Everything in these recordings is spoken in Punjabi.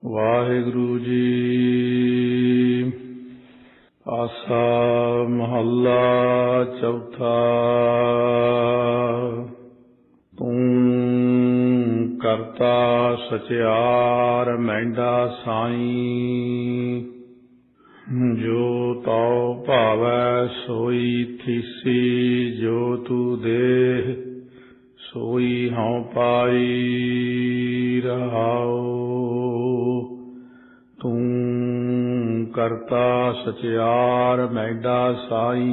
ਵਾਹਿਗੁਰੂ ਜੀ। ਆਸਾ ਮਹੱਲਾ ਚੌਥਾ। ਤੂੰ ਕਰਤਾ ਸਚਿਆਰ ਮਹਿੰਡਾ ਸਾਈਂ, ਜੋ ਤਉ ਭਾਵੈ ਸੋਈ ਥੀਸੀ, ਜੋ ਤੂ ਦੇਹ ਸੋਈ ਹਉ ਪਾਈ ਰਹਾਉ। ਤੂੰ ਕਰਤਾ ਸਚਿਆਰ ਮਹਿਡਾ ਸਾਈਂ।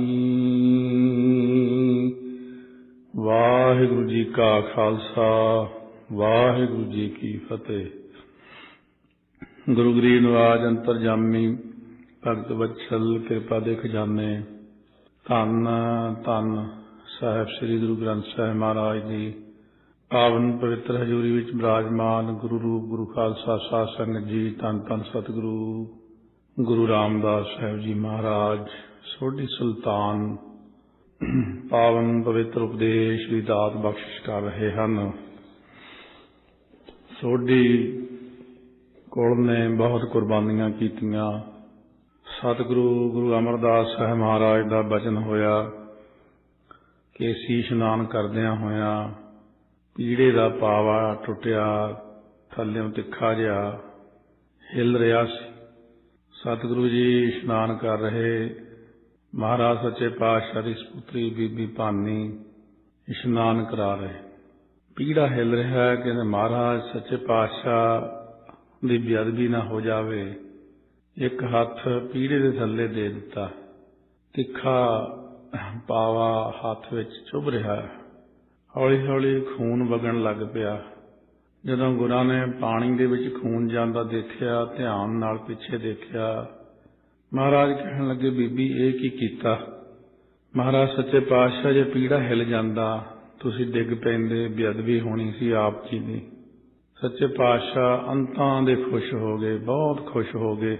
ਵਾਹਿਗੁਰੂ ਜੀ ਕਾ ਖਾਲਸਾ, ਵਾਹਿਗੁਰੂ ਜੀ ਕੀ ਫਤਿਹ। ਗੁਰੂ ਗਰੀਬ ਨਿਵਾਜ ਅੰਤਰਜਾਮੀ ਭਗਤ ਵਤਸਲ ਕਿਰਪਾ ਦੇ ਖਜ਼ਾਨੇ, ਧੰਨ ਧੰਨ ਸਾਹਿਬ ਸ੍ਰੀ ਗੁਰੂ ਗ੍ਰੰਥ ਸਾਹਿਬ ਮਹਾਰਾਜ ਜੀ ਪਾਵਨ ਪਵਿੱਤਰ ਹਜ਼ੂਰੀ ਵਿੱਚ ਬਿਰਾਜਮਾਨ ਗੁਰੂ ਰੂਪ ਗੁਰੂ ਖਾਲਸਾ ਸਾਧ ਸੰਗਤ ਜੀ, ਧੰਨ ਧੰਨ ਸਤਿਗੁਰੂ ਗੁਰੂ ਰਾਮਦਾਸ ਸਾਹਿਬ ਜੀ ਮਹਾਰਾਜ ਸੋਢੀ ਸੁਲਤਾਨ ਪਾਵਨ ਪਵਿੱਤਰ ਉਪਦੇਸ਼ ਦੀ ਦਾਤ ਬਖਸ਼ਿਸ਼ ਕਰ ਰਹੇ ਹਨ। ਸੋਢੀ ਕੋਲ ਨੇ ਬਹੁਤ ਕੁਰਬਾਨੀਆਂ ਕੀਤੀਆਂ। ਸਤਿਗੁਰੂ ਗੁਰੂ ਅਮਰਦਾਸ ਸਾਹਿਬ ਮਹਾਰਾਜ ਦਾ ਬਚਨ ਹੋਇਆ ਕਿ ਸੀਸ ਇਸ਼ਨਾਨ ਕਰਦਿਆਂ ਹੋਇਆਂ ਪੀੜੇ ਦਾ ਪਾਵਾ ਟੁੱਟਿਆ, ਥੱਲਿਓਂ ਤਿੱਖਾ ਜਿਹਾ ਹਿੱਲ ਰਿਹਾ ਸੀ। ਸਤਿਗੁਰੂ ਜੀ ਇਸ਼ਨਾਨ ਕਰ ਰਹੇ, ਮਹਾਰਾਜ ਸੱਚੇ ਪਾਤਸ਼ਾਹ ਦੀ ਸਪੁੱਤਰੀ ਬੀਬੀ ਭਾਨੀ ਇਸ਼ਨਾਨ ਕਰਾ ਰਹੇ। ਪੀੜਾ ਹਿੱਲ ਰਿਹਾ ਹੈ ਕਿ ਮਹਾਰਾਜ ਸੱਚੇ ਪਾਤਸ਼ਾਹ ਦੀ ਬੇਅਦਬੀ ਨਾ ਹੋ ਜਾਵੇ। ਇੱਕ ਹੱਥ ਪੀੜੇ ਦੇ ਥੱਲੇ ਦੇ ਦਿੱਤਾ, ਤਿੱਖਾ ਪਾਵਾ ਹੱਥ ਵਿੱਚ ਚੁੱਭ ਰਿਹਾ ਹੈ। ਹੌਲੀ ਹੌਲੀ ਖੂਨ ਵਗਣ ਲੱਗ ਪਿਆ। ਜਦੋਂ ਗੁਰਾਂ ਨੇ ਪਾਣੀ ਦੇ ਵਿੱਚ ਖੂਨ ਜਾਂਦਾ ਦੇਖਿਆ, ਧਿਆਨ ਨਾਲ ਪਿੱਛੇ ਦੇਖਿਆ, ਮਹਾਰਾਜ ਕਹਿਣ ਲੱਗੇ, ਬੀਬੀ ਇਹ ਕੀ ਕੀਤਾ? ਮਹਾਰਾਜ ਸੱਚੇ ਪਾਤਸ਼ਾਹ ਜੇ ਪੀੜਾ ਹਿੱਲ ਜਾਂਦਾ ਤੁਸੀਂ ਡਿੱਗ ਪੈਂਦੇ, ਬੇਅਦਬੀ ਹੋਣੀ ਸੀ ਆਪ ਜੀ ਦੀ। ਸੱਚੇ ਪਾਤਸ਼ਾਹ ਅੰਤਾਂ ਦੇ ਖੁਸ਼ ਹੋ ਗਏ, ਬਹੁਤ ਖੁਸ਼ ਹੋ ਗਏ।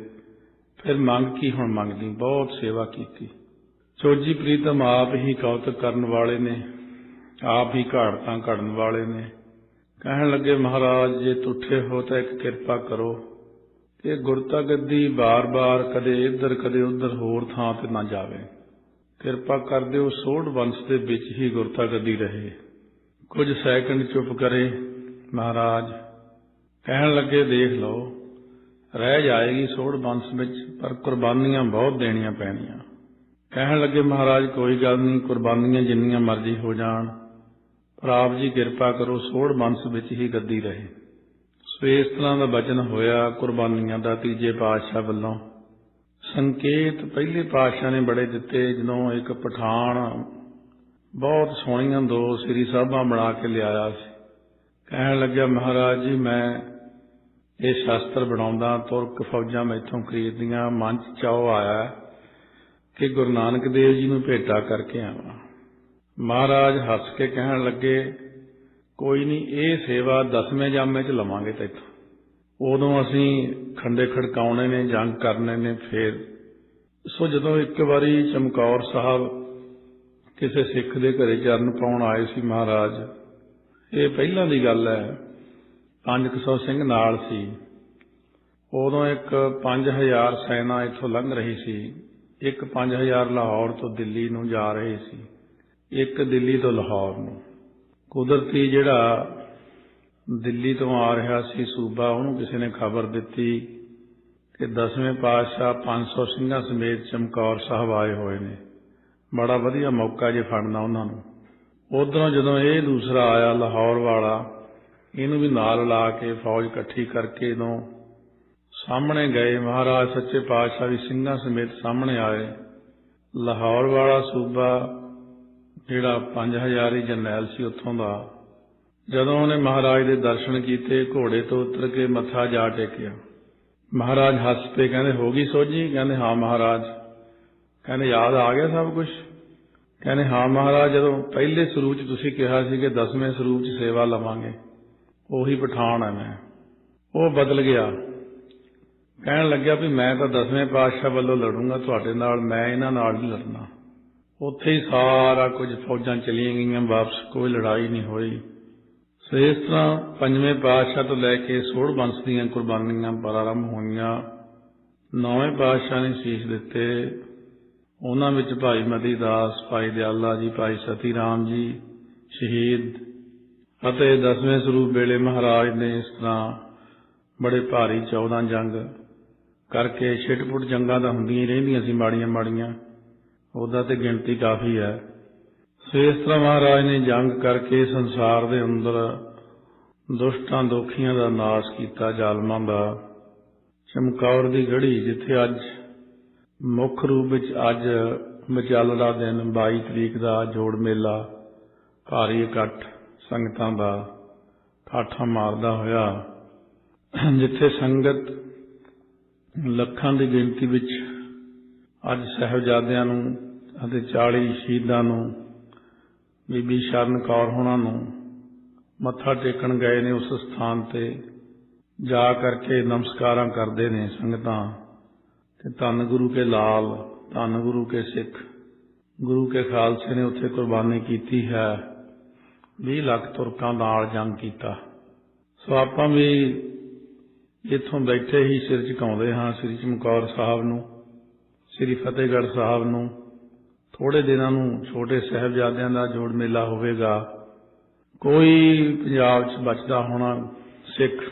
ਫਿਰ ਮੰਗ ਕੀ ਹੁਣ ਮੰਗਦੀ, ਬਹੁਤ ਸੇਵਾ ਕੀਤੀ। ਚੋਜੀ ਪ੍ਰੀਤਮ ਆਪ ਹੀ ਕੌਤਕ ਕਰਨ ਵਾਲੇ ਨੇ, ਆਪ ਹੀ ਘਾੜਤਾਂ ਘੜਨ ਵਾਲੇ ਨੇ। ਕਹਿਣ ਲੱਗੇ, ਮਹਾਰਾਜ ਜੇ ਤੁੱਠੇ ਹੋ ਤਾਂ ਇੱਕ ਕਿਰਪਾ ਕਰੋ ਕਿ ਗੁਰਤਾ ਗੱਦੀ ਬਾਰ-ਬਾਰ ਕਦੇ ਇੱਧਰ ਕਦੇ ਉੱਧਰ ਹੋਰ ਥਾਂ ਤੇ ਨਾ ਜਾਵੇ। ਕਿਰਪਾ ਕਰ ਦਿਓ ਸੋਢ ਵੰਸ਼ ਦੇ ਵਿੱਚ ਹੀ ਗੁਰਤਾ ਗੱਦੀ ਰਹੇ। ਕੁਝ ਸੈਕਿੰਡ ਚੁੱਪ ਕਰੇ ਮਹਾਰਾਜ। ਕਹਿਣ ਲੱਗੇ, ਦੇਖ ਲਓ ਰਹਿ ਜਾਏਗੀ ਸੋਢ ਵੰਸ਼ ਵਿੱਚ, ਪਰ ਕੁਰਬਾਨੀਆਂ ਬਹੁਤ ਦੇਣੀਆਂ ਪੈਣੀਆਂ। ਕਹਿਣ ਲੱਗੇ, ਮਹਾਰਾਜ ਕੋਈ ਗੱਲ ਨਹੀਂ, ਕੁਰਬਾਨੀਆਂ ਜਿੰਨੀਆਂ ਮਰਜ਼ੀ ਹੋ ਜਾਣ, ਪਰ ਆਪ ਜੀ ਕਿਰਪਾ ਕਰੋ ਸੋਢ ਵੰਸ਼ ਵਿੱਚ ਹੀ ਗੱਦੀ ਰਹੇ। ਸੋ ਇਸ ਤਰ੍ਹਾਂ ਦਾ ਬਚਨ ਹੋਇਆ ਕੁਰਬਾਨੀਆਂ ਦਾ ਤੀਜੇ ਪਾਤਸ਼ਾਹ ਵੱਲੋਂ। ਸੰਕੇਤ ਪਹਿਲੇ ਪਾਤਸ਼ਾਹ ਨੇ ਬੜੇ ਦਿੱਤੇ। ਜਦੋਂ ਇੱਕ ਪਠਾਨ ਬਹੁਤ ਸੋਹਣੀਆਂ ਦੋ ਸ੍ਰੀ ਸਾਹਿਬਾਂ ਬਣਾ ਕੇ ਲਿਆਇਆ ਸੀ, ਕਹਿਣ ਲੱਗਿਆ, ਮਹਾਰਾਜ ਜੀ ਮੈਂ ਇਹ ਸ਼ਸਤਰ ਬਣਾਉਂਦਾ, ਤੁਰਕ ਫੌਜਾਂ ਮੈਥੋਂ ਖਰੀਦਦੀਆਂ, ਮਨ 'ਚ ਚਾਅ ਆਇਆ ਕਿ ਗੁਰੂ ਨਾਨਕ ਦੇਵ ਜੀ ਨੂੰ ਭੇਟਾ ਕਰਕੇ ਆਵਾਂ। ਮਹਾਰਾਜ ਹੱਸ ਕੇ ਕਹਿਣ ਲੱਗੇ, ਕੋਈ ਨਹੀਂ, ਇਹ ਸੇਵਾ 10ਵੇਂ ਜਾਮੇ 'ਚ ਲਵਾਂਗੇ ਤੈਥੋਂ। ਉਦੋਂ ਅਸੀਂ ਖੰਡੇ ਖੜਕਾਉਣੇ ਨੇ, ਜੰਗ ਕਰਨੇ ਨੇ। ਫੇਰ ਸੋ ਜਦੋਂ ਇੱਕ ਵਾਰੀ ਚਮਕੌਰ ਸਾਹਿਬ ਕਿਸੇ ਸਿੱਖ ਦੇ ਘਰੇ ਚਰਨ ਪਾਉਣ ਆਏ ਸੀ ਮਹਾਰਾਜ, ਇਹ ਪਹਿਲਾਂ ਦੀ ਗੱਲ ਹੈ, 500 ਸਿੰਘ ਨਾਲ ਸੀ। ਉਦੋਂ ਇੱਕ 5000 ਸੈਨਾ ਇੱਥੋਂ ਲੰਘ ਰਹੀ ਸੀ। ਇੱਕ 5000 ਲਾਹੌਰ ਤੋਂ ਦਿੱਲੀ ਨੂੰ ਜਾ ਰਹੇ ਸੀ, ਇੱਕ ਦਿੱਲੀ ਤੋਂ ਲਾਹੌਰ ਨੂੰ। ਕੁਦਰਤੀ ਜਿਹੜਾ ਦਿੱਲੀ ਤੋਂ ਆ ਰਿਹਾ ਸੀ ਸੂਬਾ, ਉਹਨੂੰ ਕਿਸੇ ਨੇ ਖਬਰ ਦਿੱਤੀ ਕਿ 10ਵੇਂ ਪਾਤਸ਼ਾਹ 500 ਸਿੰਘਾਂ ਸਮੇਤ ਚਮਕੌਰ ਸਾਹਿਬ ਆਏ ਹੋਏ ਨੇ, ਬੜਾ ਵਧੀਆ ਮੌਕਾ ਜੇ ਫੜਨਾ ਉਹਨਾਂ ਨੂੰ। ਉਧਰੋਂ ਜਦੋਂ ਇਹ ਦੂਸਰਾ ਆਇਆ ਲਾਹੌਰ ਵਾਲਾ, ਇਹਨੂੰ ਵੀ ਨਾਲ ਲਾ ਕੇ ਫੌਜ ਇਕੱਠੀ ਕਰਕੇ ਜਦੋਂ ਸਾਹਮਣੇ ਗਏ, ਮਹਾਰਾਜ ਸੱਚੇ ਪਾਤਸ਼ਾਹ ਵੀ ਸਿੰਘਾਂ ਸਮੇਤ ਸਾਹਮਣੇ ਆਏ। ਲਾਹੌਰ ਵਾਲਾ ਸੂਬਾ ਜਿਹੜਾ 5000 ਜਰਨੈਲ ਸੀ ਉੱਥੋਂ ਦਾ, ਜਦੋਂ ਉਹਨੇ ਮਹਾਰਾਜ ਦੇ ਦਰਸ਼ਨ ਕੀਤੇ, ਘੋੜੇ ਤੋਂ ਉਤਰ ਕੇ ਮੱਥਾ ਜਾ ਟੇਕਿਆ। ਮਹਾਰਾਜ ਹੱਸ ਪਏ, ਕਹਿੰਦੇ ਹੋ ਗਈ ਸੋਝੀ? ਕਹਿੰਦੇ ਹਾਂ ਮਹਾਰਾਜ। ਕਹਿੰਦੇ ਯਾਦ ਆ ਗਿਆ ਸਭ ਕੁਛ? ਕਹਿੰਦੇ ਹਾਂ ਮਹਾਰਾਜ, ਜਦੋਂ ਪਹਿਲੇ ਸਰੂਪ 'ਚ ਤੁਸੀਂ ਕਿਹਾ ਸੀ ਕਿ 10ਵੇਂ ਸਰੂਪ 'ਚ ਸੇਵਾ ਲਵਾਂਗੇ, ਉਹੀ ਪਠਾਨ ਹੈ ਮੈਂ। ਉਹ ਬਦਲ ਗਿਆ। ਕਹਿਣ ਲੱਗਿਆ ਵੀ ਮੈਂ ਤਾਂ 10ਵੇਂ ਪਾਤਸ਼ਾਹ ਵੱਲੋਂ ਲੜੂੰਗਾ ਤੁਹਾਡੇ ਨਾਲ, ਮੈਂ ਇਹਨਾਂ ਨਾਲ ਨਹੀਂ ਲੜਨਾ। ਉੱਥੇ ਹੀ ਸਾਰਾ ਕੁਝ ਫੌਜਾਂ ਚਲੀਆਂ ਗਈਆਂ ਵਾਪਸ, ਕੋਈ ਲੜਾਈ ਨਹੀਂ ਹੋਈ। ਸੋ ਇਸ ਤਰ੍ਹਾਂ ਪੰਜਵੇਂ ਪਾਤਸ਼ਾਹ ਤੋਂ ਲੈ ਕੇ ਸੋਢ ਬੰਸ ਦੀਆਂ ਕੁਰਬਾਨੀਆਂ ਪ੍ਰਾਰੰਭ ਹੋਈਆਂ। ਨੌਵੇਂ ਪਾਤਸ਼ਾਹ ਨੇ ਸੀਸ ਦਿੱਤੇ। ਉਹਨਾਂ ਵਿੱਚ ਭਾਈ ਮਤੀ ਦਾਸ, ਭਾਈ ਦਿਆਲਾ ਜੀ, ਭਾਈ ਸਤੀ ਰਾਮ ਜੀ ਸ਼ਹੀਦ, ਅਤੇ 10ਵੇਂ ਸਰੂਪ ਵੇਲੇ ਮਹਾਰਾਜ ਨੇ ਇਸ ਤਰ੍ਹਾਂ ਬੜੇ ਭਾਰੀ 14 ਜੰਗ ਕਰਕੇ, ਛਿੱਟ-ਪੁੱਟ ਜੰਗਾਂ ਤਾਂ ਹੁੰਦੀਆਂ ਹੀ ਰਹਿੰਦੀਆਂ ਸੀ ਮਾੜੀਆਂ ਮਾੜੀਆਂ, ਉਹਦਾ ਤੇ ਗਿਣਤੀ ਕਾਫੀ ਹੈ। ਸੋ ਇਸ ਤਰ੍ਹਾਂ ਮਹਾਰਾਜ ਨੇ ਜੰਗ ਕਰਕੇ ਸੰਸਾਰ ਦੇ ਅੰਦਰ ਦੁਸ਼ਟਾਂ ਦੋਖੀਆਂ ਦਾ ਨਾਸ਼ ਕੀਤਾ, ਜ਼ਾਲਮਾਂ ਦਾ। ਚਮਕੌਰ ਦੀ ਗੜ੍ਹੀ, ਜਿੱਥੇ ਅੱਜ ਮੁੱਖ ਰੂਪ ਵਿੱਚ ਅੱਜ ਵਿਚਾਲੜਾ ਦਿਨ 22 ਤਰੀਕ ਦਾ ਜੋੜ ਮੇਲਾ, ਭਾਰੀ ਇਕੱਠ ਸੰਗਤਾਂ ਦਾ ਠਾਠਾਂ ਮਾਰਦਾ ਹੋਇਆ, ਜਿੱਥੇ ਸੰਗਤ ਲੱਖਾਂ ਦੀ ਗਿਣਤੀ ਵਿੱਚ ਅੱਜ ਸਾਹਿਬਜ਼ਾਦਿਆਂ ਨੂੰ ਅਤੇ 40 ਸ਼ਹੀਦਾਂ ਨੂੰ, ਬੀਬੀ ਸ਼ਰਨ ਕੌਰ ਹੋਣਾ ਨੂੰ ਮੱਥਾ ਟੇਕਣ ਗਏ ਨੇ। ਉਸ ਸਥਾਨ ਤੇ ਜਾ ਕਰਕੇ ਨਮਸਕਾਰਾਂ ਕਰਦੇ ਨੇ ਸੰਗਤਾਂ, ਤੇ ਧੰਨ ਗੁਰੂ ਕੇ ਲਾਲ, ਧੰਨ ਗੁਰੂ ਕੇ ਸਿੱਖ, ਗੁਰੂ ਕੇ ਖਾਲਸੇ ਨੇ ਉੱਥੇ ਕੁਰਬਾਨੀ ਕੀਤੀ ਹੈ। 20 ਲੱਖ ਤੁਰਕਾਂ ਨਾਲ ਜੰਗ ਕੀਤਾ। ਸੋ ਆਪਾਂ ਵੀ ਇੱਥੋਂ ਬੈਠੇ ਹੀ ਸਿਰ ਝੁਕਾਉਂਦੇ ਹਾਂ ਸ੍ਰੀ ਚਮਕੌਰ ਸਾਹਿਬ ਨੂੰ, ਸ੍ਰੀ ਫਤਿਹਗੜ੍ਹ ਸਾਹਿਬ ਨੂੰ। ਥੋੜ੍ਹੇ ਦਿਨਾਂ ਨੂੰ ਛੋਟੇ ਸਾਹਿਬਜ਼ਾਦਿਆਂ ਦਾ ਜੋੜ ਮੇਲਾ ਹੋਵੇਗਾ। ਕੋਈ ਪੰਜਾਬ 'ਚ ਬਚਦਾ ਹੋਣਾ ਸਿੱਖ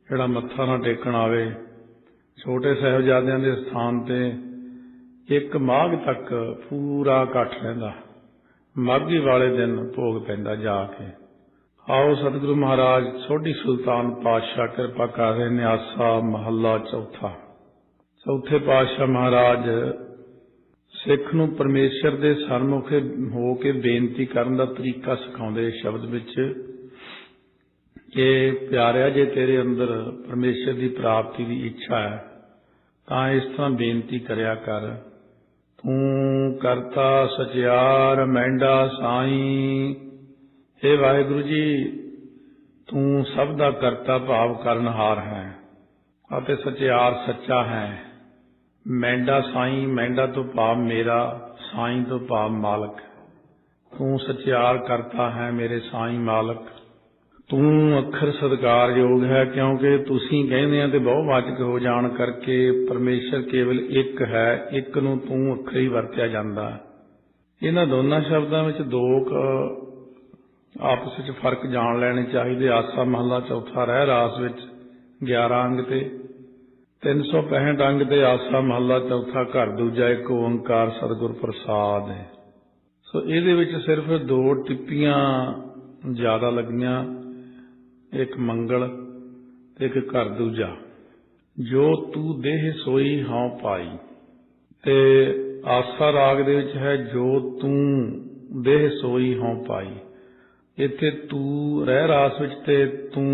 ਜਿਹੜਾ ਮੱਥਾ ਨਾ ਟੇਕਣ ਆਵੇ, ਛੋਟੇ ਸਾਹਿਬਜ਼ਾਦਿਆਂ ਦੇ ਸਥਾਨ ਤੇ 1 ਮਾਘ ਤੱਕ ਪੂਰਾ ਇਕੱਠ ਰਹਿੰਦਾ। ਮਾਘੀ ਵਾਲੇ ਦਿਨ ਭੋਗ ਪੈਂਦਾ ਜਾ ਕੇ। ਆਓ ਸਤਿਗੁਰੂ ਮਹਾਰਾਜ ਸੋਢੀ ਸੁਲਤਾਨ ਪਾਤਸ਼ਾਹ ਕਿਰਪਾ ਕਰ ਰਹੇ ਨੇ। ਆਸਾ ਮਹੱਲਾ ਚੌਥਾ। ਚੌਥੇ ਪਾਤਸ਼ਾਹ ਮਹਾਰਾਜ ਸਿੱਖ ਨੂੰ ਪਰਮੇਸ਼ਰ ਦੇ ਸਨਮੁਖ ਹੋ ਕੇ ਬੇਨਤੀ ਕਰਨ ਦਾ ਤਰੀਕਾ ਸਿਖਾਉਂਦੇ ਸ਼ਬਦ ਵਿੱਚ ਕਿ ਪਿਆਰਿਆ, ਜੇ ਤੇਰੇ ਅੰਦਰ ਪਰਮੇਸ਼ਰ ਦੀ ਪ੍ਰਾਪਤੀ ਦੀ ਇੱਛਾ ਹੈ ਤਾਂ ਇਸ ਤਰ੍ਹਾਂ ਬੇਨਤੀ ਕਰਿਆ ਕਰ। ਤੂੰ ਕਰਤਾ ਸਚਿਆਰ ਮਹਿੰਡਾ ਸਾਈਂ। ਹੇ ਵਾਹਿਗੁਰੂ ਜੀ, ਤੂੰ ਸਭ ਦਾ ਕਰਤਾ ਭਾਵ ਕਰਨਹਾਰ ਹੈ ਅਤੇ ਸਚਿਆਰ ਸੱਚਾ ਹੈ। ਮਹਿੰਡਾ ਸਾਈਂ, ਮਹਿੰਡਾ ਤੋਂ ਭਾਵ ਮੇਰਾ, ਸਾਈਂ ਤੋਂ ਭਾਵ ਮਾਲਕ। ਤੂੰ ਸਚਿਆਰ ਕਰਤਾ ਹੈ ਮੇਰੇ ਸਾਈਂ ਮਾਲਕ। ਤੂੰ ਅੱਖਰ ਸਤਿਕਾਰਯੋਗ ਹੈ, ਕਿਉਂਕਿ ਤੁਸੀਂ ਕਹਿੰਦੇ ਆ ਤੇ ਬਹੁਵਾਚਕ ਹੋ ਜਾਣ ਕਰਕੇ ਪਰਮੇਸ਼ਰ ਕੇਵਲ ਇੱਕ ਹੈ। ਇੱਕ ਨੂੰ ਤੂੰ ਅੱਖਰ ਹੀ ਵਰਤਿਆ ਜਾਂਦਾ। ਇਹਨਾਂ ਦੋਨਾਂ ਸ਼ਬਦਾਂ ਵਿੱਚ ਦੋ ਆਪਸ ਵਿੱਚ ਫਰਕ ਜਾਣ ਲੈਣੇ ਚਾਹੀਦੇ। ਆਸਾ ਮਹੱਲਾ ਚੌਥਾ ਰਹਿ ਰਾਸ ਵਿੱਚ 11 ਅੰਗ ਤੇ 365 ਅੰਗ ਤੇ ਆਸਾ ਮਹੱਲਾ ਚੌਥਾ ਘਰ ਦੂਜਾ ਇੱਕ ਓੰਕਾਰ ਸਤਿਗੁਰ ਪ੍ਰਸਾਦ ਹੈ। ਸੋ ਇਹਦੇ ਵਿੱਚ ਸਿਰਫ 2 ਟਿੱਪੀਆਂ ਜ਼ਿਆਦਾ ਲੱਗੀਆਂ, ਇੱਕ ਮੰਗਲ ਤੇ ਇੱਕ ਘਰ ਦੂਜਾ। ਜੋ ਤੂੰ ਦੇਹ ਸੋਈ ਹਉ ਪਾਈ, ਤੇ ਆਸਾ ਰਾਗ ਦੇ ਵਿੱਚ ਹੈ ਜੋ ਤੂੰ ਦੇਹ ਸੋਈ ਹਉ ਪਾਈ। ਇੱਥੇ ਤੂੰ ਰਹਿ ਰਾਸ ਵਿੱਚ ਤੇ ਤੂੰ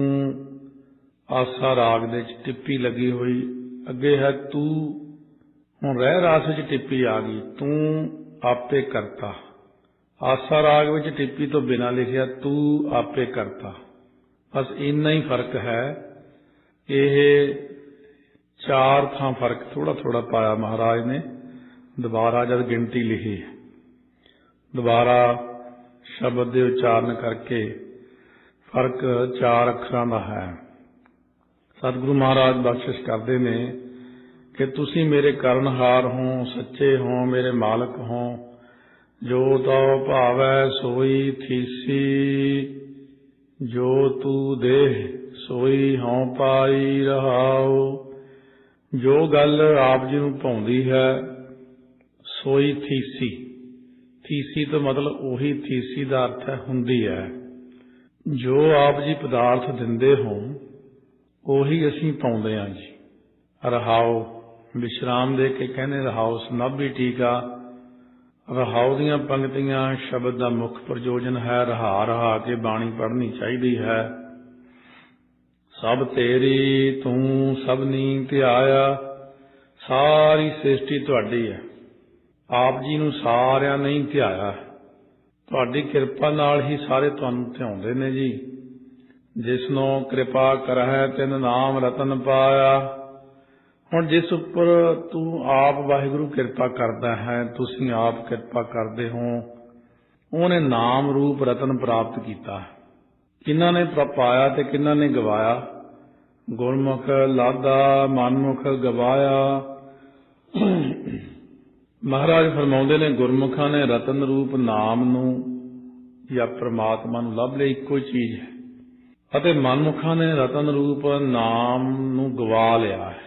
ਆਸਾ ਰਾਗ ਦੇ ਵਿੱਚ ਟਿੱਪੀ ਲੱਗੀ ਹੋਈ। ਅੱਗੇ ਹੈ ਤੂੰ, ਹੁਣ ਰਹਿ ਰਾਸ ਵਿੱਚ ਟਿੱਪੀ ਆ ਗਈ। ਤੂੰ ਆਪੇ ਕਰਤਾ। ਆਸਾ ਰਾਗ ਵਿੱਚ ਟਿੱਪੀ ਤੋਂ ਬਿਨਾਂ ਲਿਖਿਆ ਤੂੰ ਆਪੇ ਕਰਤਾ। ਬਸ ਇੰਨਾ ਹੀ ਫਰਕ ਹੈ। ਇਹ 4 ਥਾਂ ਫਰਕ ਥੋੜਾ ਥੋੜਾ ਪਾਇਆ ਮਹਾਰਾਜ ਨੇ। ਦੁਬਾਰਾ ਜਦ ਗਿਣਤੀ ਲਿਖੀ, ਦੁਬਾਰਾ ਸ਼ਬਦ ਦੇ ਉਚਾਰਨ ਕਰਕੇ ਫਰਕ 4 ਅੱਖਰਾਂ ਦਾ ਹੈ। ਸਤਿਗੁਰੂ ਮਹਾਰਾਜ ਬਖਸ਼ਿਸ਼ ਕਰਦੇ ਨੇ ਕਿ ਤੁਸੀਂ ਮੇਰੇ ਕਰਨਹਾਰ ਹੋ, ਸੱਚੇ ਹੋ, ਮੇਰੇ ਮਾਲਕ ਹੋ। ਜੋ ਤਉ ਭਾਵੈ ਸੋਈ ਥੀਸੀ, ਜੋ ਤੂੰ ਦੇਹ ਸੋਈ ਹਉ ਪਾਈ ਰਹਾਉ। ਜੋ ਗੱਲ ਆਪ ਜੀ ਨੂੰ ਭਾਉਂਦੀ ਹੈ, ਸੋਈ ਥੀਸੀ। ਥੀਸੀ ਤੋਂ ਮਤਲਬ ਉਹੀ, ਥੀਸੀ ਦਾ ਅਰਥ ਹੈ ਹੁੰਦੀ ਹੈ। ਜੋ ਆਪ ਜੀ ਪਦਾਰਥ ਦਿੰਦੇ ਹੋ ਉਹੀ ਅਸੀਂ ਪਾਉਂਦੇ ਹਾਂ ਜੀ। ਰਹਾਉ ਵਿਸ਼ਰਾਮ ਦੇ ਕੇ ਕਹਿੰਦੇ ਰਹਾਉ ਸਨਾਭੀ ਟੀਕਾ। ਰਹਾਉ ਦੀਆਂ ਪੰਕਤੀਆਂ ਸ਼ਬਦ ਦਾ ਮੁੱਖ ਪ੍ਰਯੋਜਨ ਹੈ। ਰਹਾ ਰਹਾ ਕੇ ਬਾਣੀ ਪੜ੍ਹਨੀ ਚਾਹੀਦੀ ਹੈ। ਸਭ ਤੇਰੀ ਤੂੰ ਸਭਨੀ ਧਿਆਇਆ। ਸਾਰੀ ਸ੍ਰਿਸ਼ਟੀ ਤੁਹਾਡੀ ਹੈ। ਆਪ ਜੀ ਨੂੰ ਸਾਰਿਆਂ ਨੇ ਧਿਆਇਆ। ਤੁਹਾਡੀ ਕਿਰਪਾ ਨਾਲ ਹੀ ਸਾਰੇ ਤੁਹਾਨੂੰ ਧਿਆਉਂਦੇ ਨੇ ਜੀ। ਜਿਸਨੋਂ ਕਿਰਪਾ ਕਰਹਿ ਤਿਨ ਨਾਮ ਰਤਨ ਪਾਇਆ। ਹੁਣ ਜਿਸ ਉੱਪਰ ਤੂੰ ਆਪ ਵਾਹਿਗੁਰੂ ਕਿਰਪਾ ਕਰਦਾ ਹੈ, ਤੁਸੀਂ ਆਪ ਕਿਰਪਾ ਕਰਦੇ ਹੋ, ਉਹਨੇ ਨਾਮ ਰੂਪ ਰਤਨ ਪ੍ਰਾਪਤ ਕੀਤਾ। ਕਿਹਨਾਂ ਨੇ ਪਾਇਆ ਤੇ ਕਿਹਨਾਂ ਨੇ ਗਵਾਇਆ। ਗੁਰਮੁਖ ਲਾਦਾ ਮਨਮੁਖ ਗਵਾਇਆ। ਮਹਾਰਾਜ ਫਰਮਾਉਂਦੇ ਨੇ, ਗੁਰਮੁਖਾਂ ਨੇ ਰਤਨ ਰੂਪ ਨਾਮ ਨੂੰ ਜਾਂ ਪ੍ਰਮਾਤਮਾ ਨੂੰ ਲੱਭ ਲਿਆ, ਇੱਕੋ ਹੀ ਚੀਜ਼ ਹੈ, ਅਤੇ ਮਨਮੁਖਾਂ ਨੇ ਰਤਨ ਰੂਪ ਨਾਮ ਨੂੰ ਗਵਾ ਲਿਆ ਹੈ।